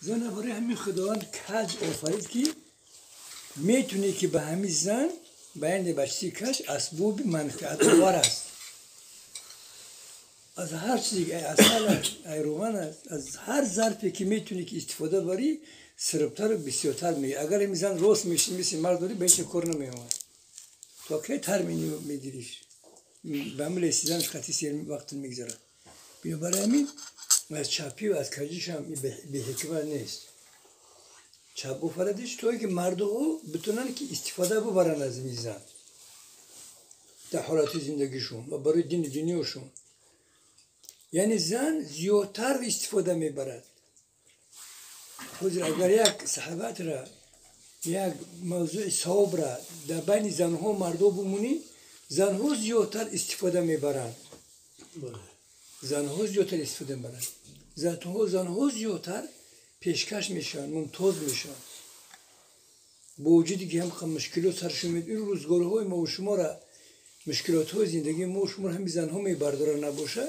زن برای همین خداوند کج آفرید که میتونه که به همین زن بیان بچه کش اسباب منفعت آور است. از هر چیزی اصل است، روغن است، از هر ظرفی که میتونی که استفاده بری سربتر و بسیارتر میگه. اگر این زن راست میشه مثل مرد داری به هیچ کار نمیومد. تا که ترمینی میگیریش به عمل استیزنش خطی سیر وقت میگذره. بنابراین همین از چپی و از کجیش هم به حکمت نیست. چپ و فردش توی که مردها بتونن که استفاده ببرن از این زن در حالت زندگیشون و برای دنیاشون. یعنی زن زیادتر استفاده میبرد. حضور اگر یک صحبت را یک موضوع صحاب را در بین زنها و مردها بمونی زنها زیادتر استفاده میبرند. زنها زیادتر استفاده میبرند. زنها زیادتر پیشکش میشن، ممتاز میشن. با وجودی که هم مشکلات سرشون میاد. این روزگارهای ما و شما را مشکلات های زندگی ما و شما را هم زنها میبردارن نباشه.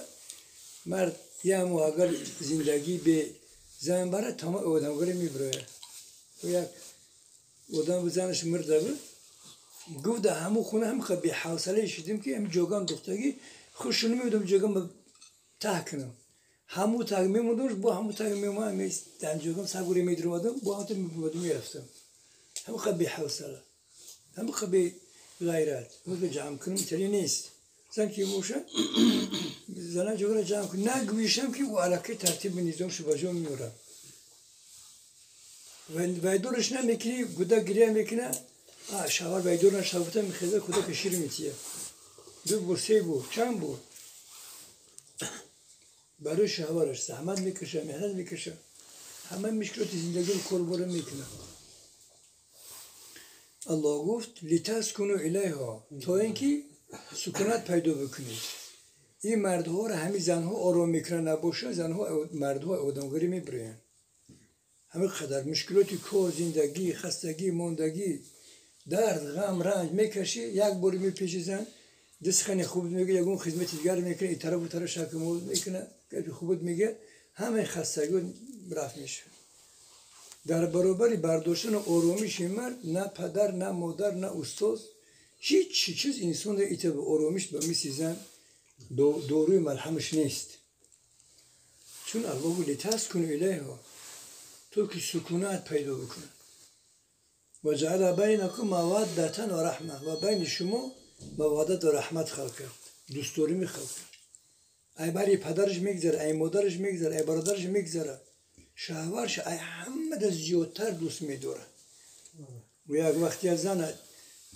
مرد یه همو اگر زندگی به زن بره تمام آدمگاری میبره. و یک آدم به زنش مرده بود گفت در همو خونه هم به حوصله شدیم که هم جوگان دختگی خوششون میودم جوگان ته کنم. همو تگ میموندمش با همو تگ میموندم در جوگان صبوری میدرومدم با همو میموندم میرفتم. همو به حوصله همو به غیرت همو جمع کنم اینطوری نیست. زن که موشه زنان جوگان جمع کنم نگویشم که او علاقه ترتیب نیزم شو بجا میورم و دورش نمیکنی گودا گریه میکنه شوار و دور نشوفته میخواد خدا کشیر میتیه دو برسه بود چند بود برای شوارش زحمت میکشه مهنت میکشه همه مشکلات زندگی رو کاربر میکنه. الله گفت لتسکنوا الیها تا اینکه سکونت پیدا بکنید. این مردها رو همین زنها آرام میکنن نباشه زنها مردها آدمگاری میبرن. همه قدر مشکلاتی کار زندگی خستگی ماندگی درد غم رنج میکشی یک بار میپیچی زن دست خیلی خوب میگه یگون خدمت دیگر میکنه این طرف و طرف شک مورد میکنه که خوبت میگه همه خستگی رفت میشه. در برابر برداشتن آرامش مرد نه پدر نه مادر نه استاد هیچ چیز انسان ایت به آرامش به مثل زن دوروی ملهمش نیست. چون الله لتسکنوا الیها تو که سکونت پیدا بکنه و جعل بینکم مودة و رحمه و بین شما مودت و رحمت خلق کرد دوستوری می خلق کرد. ای برای پدرش میگذره ای مادرش میگذره ای برادرش میگذره شوهرش ای همه از زیادتر دوست میداره. و یک وقتی از زن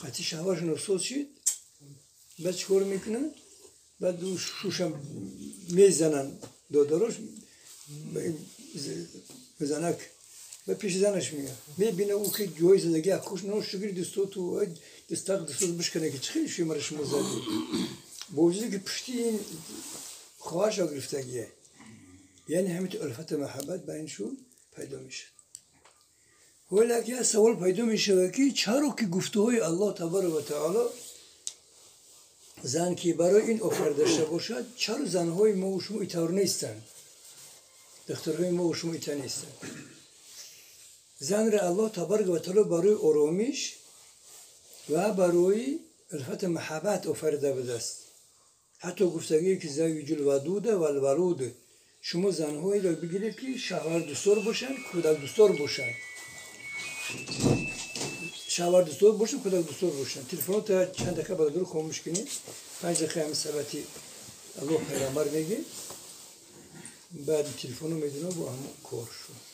قطعی شوهرش نفسوس شد بعد چکار میکنن بعد دو شوشم میزنن داداراش بزنک و پیش زنش میگه میبینه او که جوی زندگی اکوش نو شگری دستو تو دستو بشکنه که چخیلی شیمرش مزدی با وجودی که پشتی این خواهرش ها گرفتگیه. یعنی همین الفت محبت بینشون پیدا میشه. ولی که سوال پیدا میشه که چرا که گفته های الله تبارک و تعالی زن که برای این آفر داشته باشد چرا زنهای ما و شما ایتار نیستن دخترهای ما و شما ایتار نیستن. زن را الله تبارک و تعالی برای آرامش و برای الفت محبت آفریده بوده است. حتی گفتگی که زوج الودود و الورود شما زنهایی را بگیرید که شوهر دوستار باشن کودک دوستار باشن شوهر دوستار باشن کودک دوستار باشن. تلفنات چند دقیقه برادر خاموش کنید 5 دقیقه هم ثبتی الله پیغمبر میگه بعد تلفنو میدونم با همون کار شد.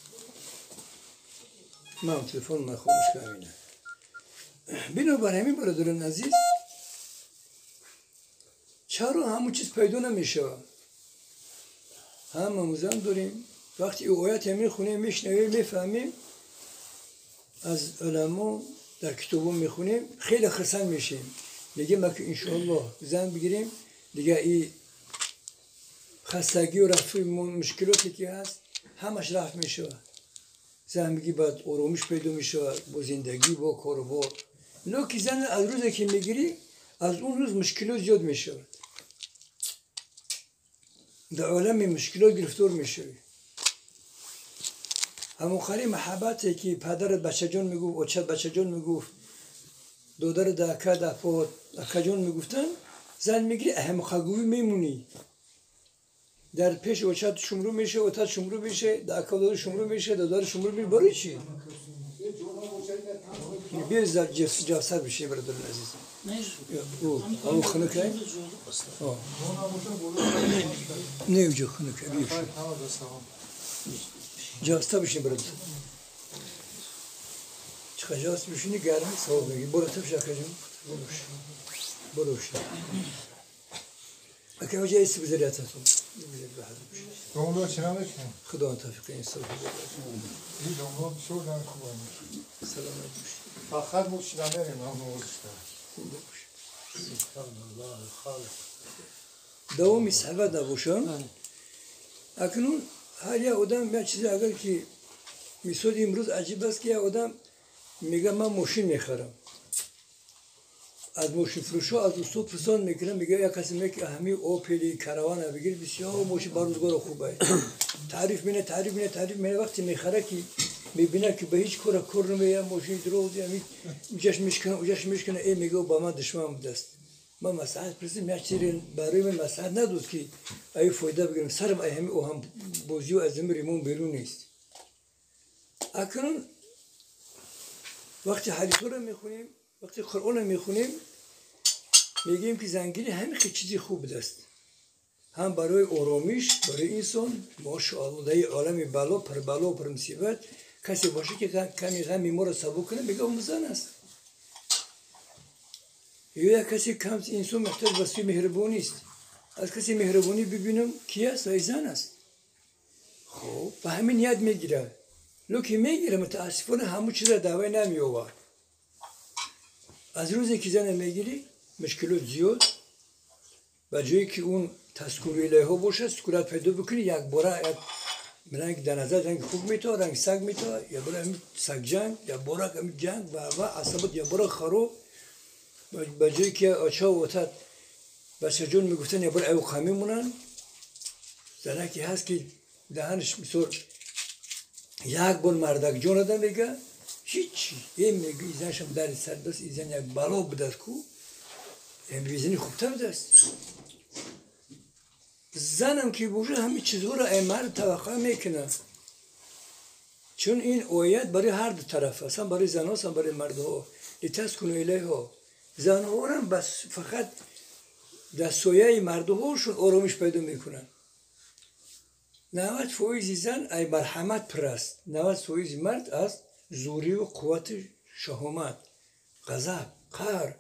من تلفن من خاموش کنم. بنابراین همین برادران عزیز چرا همون چیز پیدا نمیشه؟ همه زن داریم وقتی او آیت همین خونه میشنویم میفهمیم از علما در کتابون میخونیم خیلی خرسند میشیم میگیم ما که انشاءالله زن بگیریم دیگه این خستگی و رفع مشکلاتی که هست همش رفع میشه. زندگی باید آرامش پیدا میشه با زندگی با کاروبار. لکه زن از روزی که میگیری از اون روز مشکلات زیاد میشه در عالم مشکلات گرفتار میشه. همون خالی محبتی که پدر بچه جان میگفت اوچه بچه جان میگفت دودر دکه دفات دکه جان میگفتن زن میگی اهم خگوی میمونی در پیش اوچه شمرو میشه اوتا شمرو میشه دکه دودر شمرو میشه دودر شمرو میشه برای چی؟ بیا زد جاسر بشه برادر عزیز او خنک ہے نه جو خنک ہے جاستا بشه برادر چه جاست بشینی گرمی صاحب میگی برو تو شکر جون بروش اگه وجه ایست بزرگت هستم دنبال چرا میکنی؟ خدا توفیق انصاف بده این دنبال شو دارم خوبه سلامت باشی فقط مشکل نداریم هم نوزشتر زنده باشی دوامی صحبت نباشم اکنون هر یه آدم یه چیزی اگر که مثال امروز عجیب است که یه آدم میگه من ماشین میخرم از ماشین فروشا از دوستو پرسان میکنم میگه یک کسی میگه همین اوپلی کاروان بگیر بسیار ماشین با روزگار خوبه تعریف مینه وقتی میخره که میبینه که به هیچ کار نمیه ماشین درو همین جاش میشکنه ای میگه با من دشمن بوده است من مسئله پرسیدم یک چیزی برای من مسئله نداد که ای فایده بگیرم سرم ای همین او هم بازیو از زمریمون بیرون نیست اکنون وقتی حدیث رو میخونیم وقتی قرآن رو میخونیم میگیم که زنگیری همین چیزی خوب است هم برای آرامش برای انسان ماشاءالله در عالم بلا پر مصیبت کسی باشه که کمی غمی ما رو سبک کنه میگه اون زن است یا کسی کم انسان محتاج به سوی مهربانی است از کسی مهربانی ببینم کی است و زن است خب به همین یاد میگیره لوکی میگیره متاسفانه همون چیز را دعوی نمیآورد از روزی که زن میگیری مشکلات زیاد و جایی که اون تسکور الهه باشه سکونت پیدا بکنی یک باره یک رنگ در نظر رنگ خوب میتا رنگ سگ میتا یا باره همین سگ جنگ یا باره همین جنگ و عصبات یا باره خرو به جایی که آچا و وطد بچه جون میگفتن یا باره او خمی مونن زنه که هست که دهنش مثل یک بار مردک جون آدم میگه هیچی این میگه ایزنشم در سر دست ایزن یک بلا بدست کو این بیزنی خوبتر بدست زنم که باشه همه چیزها را این مرد توقع میکنه چون این آیت برای هر دو طرف است هم برای زن هم برای مرد ها لتسکنوا الیها زن ها هم بس فقط در سایه مرد هاشون آرامش پیدا میکنن 90% زن ای مرحمت پرست 90% مرد از زوری و قوت شهامت غضب قهر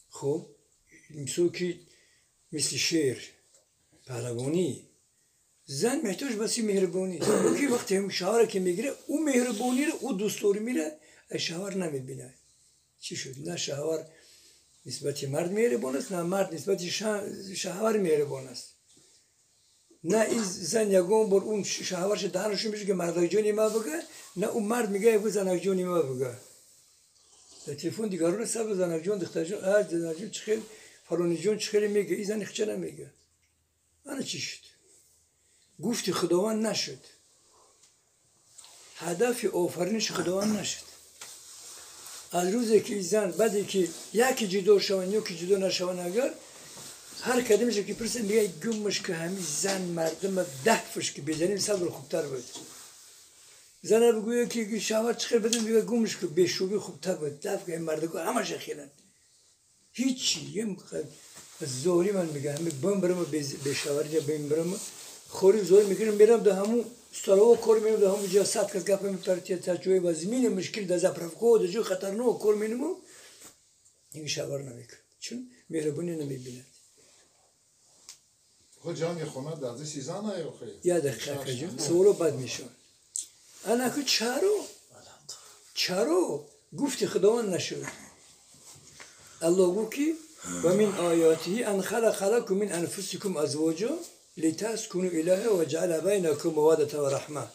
خب مثل شیر پهلوانی زن محتاج بسی مهربانی که وقتی هم شوهر که میگیره او مهربانی رو او دوستوری میره شوهر نمیبینه چی شد نه شوهر نسبت مرد مهربان است نه مرد نسبت شوهر مهربان است نه این زن یگون بر اون شوهرش دهنشون میشه که مردای جونی ما بگه نه اون مرد میگه یگو زنک جونی ما بگه در تلفن دیگران سب زنک جون دختر جون زنک جون چخیل فرانی جون چخیل میگه این زن خچه نمیگه انا چی شد گفت خداوند نشد هدف آفرینش خداوند نشد از روزی که زن بعدی که یکی جدا شون یکی جدا نشون اگر هر کدومش که پرسه میگه گمش که همین زن مردم 10 فش که بزنیم صبر خوبتر بود زن بگویه که شوهر چخیر بدون میگه گمش که بشوبی خوبتر بود دفع که مردگو همش خیرن هیچی یم زوری من میگه همین بم برم به شوهر یا بم برم خوری زور میکنم میرم ده همون استروا کار میرم ده همون جا سات کس گپ میپرتی تا جوی و زمین مشکل ده زپرفکو ده جو خطرناک کار مینمو این شوهر نمیکنه چون مهربونی نمیبینه خود جان خونه در سیزن آیا خیلی یا دقیقه جان سوالو بد میشون انا که چرا گفتی خداوند نشد الله گفت که و من آیاته ان خلق لكم من انفسكم ازواجا لتسكنوا اليها وجعل بينكم موده و رحمه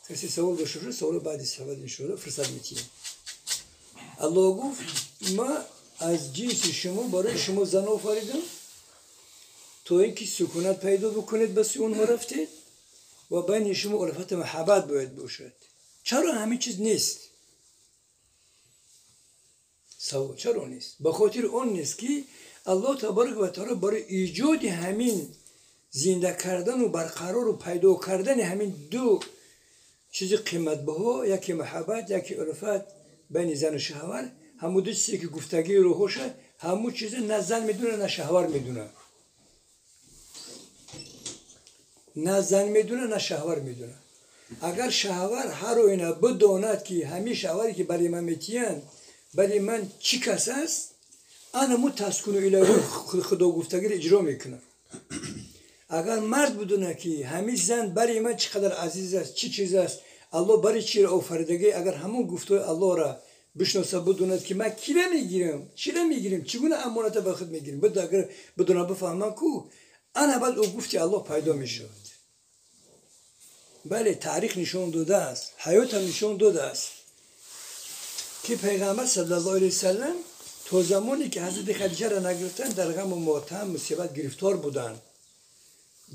کسی سوال بشه سوال بعدی صحبت میشه فرصت میتیم الله گفت ما از جنس شما برای شما زن آفریدم تو اینکه سکونت پیدا بکنید بس اونها رفتید و بین شما الفت محبت باید باشد. چرا همین چیز نیست؟ چرا نیست؟ به خاطر اون نیست که الله تبارک و تعالی برای ایجاد همین زنده کردن و برقرار و پیدا کردن همین دو چیز قیمت بها، یکی محبت یکی الفت بین زن و شوهر، همون دو چیزی که گفتگی روحشه، همون چیز نه زن میدونه نه شوهر میدونه، نه زن میدونه نه شوهر میدونه. اگر شوهر هر اینا بداند که همین شوهری که برای من میتین برای من چی کس است، انا مو تسکن الهی خدا گفتگی اجرا میکنم. اگر مرد بدونه که همین زن برای من چقدر عزیز است، چی چیز است، الله برای چی را آفریدگی، اگر همون گفتگوی الله را بشناسه بدوند که من کی را میگیرم، چی را میگیرم، چگونه امانت به خود میگیرم، بد اگر بدونه بفهمم کو انا بعد او گفتی الله پیدا میشود. بله تاریخ نشون داده است، حیات هم نشون داده است که پیغمبر صلی الله علیه وسلم تا زمانی که حضرت خدیجه را نگرفتن در غم و ماتم مصیبت گرفتار بودند،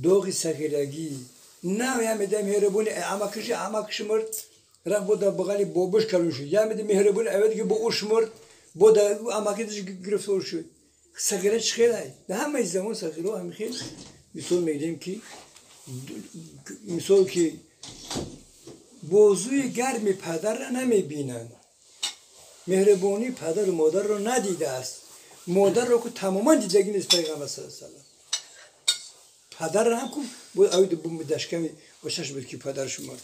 دوغ صغیرگی نه یمیده مهربونی عمکش مرد رفت بود بغلی بابش کلون شد، یمیده مهربونی اول که با اوش مرد بود عمکش گرفتار شد. صغیره چه خیلی نه همه زمان صغیره هم خیلی مثال میگیم که مثال که بازوی گرم پدر را نمیبینند، مهربانی پدر و مادر را ندیده است، مادر را که تماما دیدگی نیست پیغمبر صلی الله علیه وسلم. پدر را هم که بود اوید بوم دشکمی باشش بود که پدرش مرد.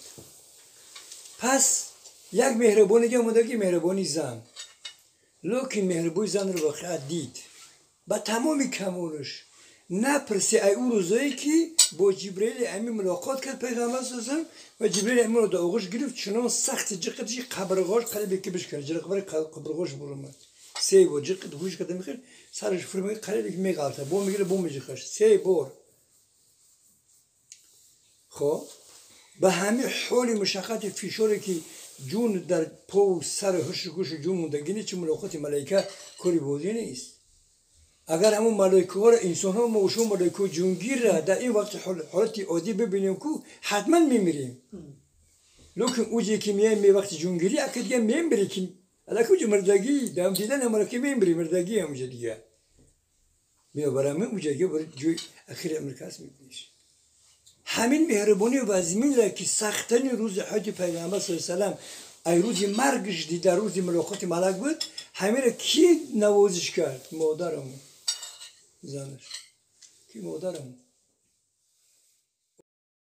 پس یک مهربانی که مونده که مهربانی زن، لیکن مهربانی زن رو واقعا دید با تمامی کمالش. نپرسی ای او روزایی که با جبرئیل امین ملاقات کرد پیغمبر صلی الله علیه و و جبرئیل امین رو در آغوش گرفت، چنان سخت جقدی قبرغاش قلبی که بش کرد، جرقبر قبرغاش برآمد. سه بار جقد گوش کرده میخواد سرش فرمی قلبی که میغلطه بو میگیره بو میجخش سه بار. خب به همین حال مشقت فشاری که جون در پا و سر و هرش گوش جون موندگی چه ملاقات ملائکه کاری بودی نیست. اگر همون ملائکه ها را انسان ها موشون ملائکه جونگیر را در این وقت حالت عادی ببینیم که حتما میمیریم. لیکن اوجی که میایم وقت جونگیری اکه دیگه میمیری که الکی اوج مردگی دام دیدن ملائکه میمیری مردگی هم اوج دیگه میبرم اوج دیگه برای جوی اخیر امریکاست میبینیش. همین مهربانی و عظیمی را که سختن روز حج پیغمبر صلی الله علیه و ای روز مرگش دید، در روز ملاقات ملک بود، همین را کی نوازش کرد؟ مادرمون زنش کی مادرمون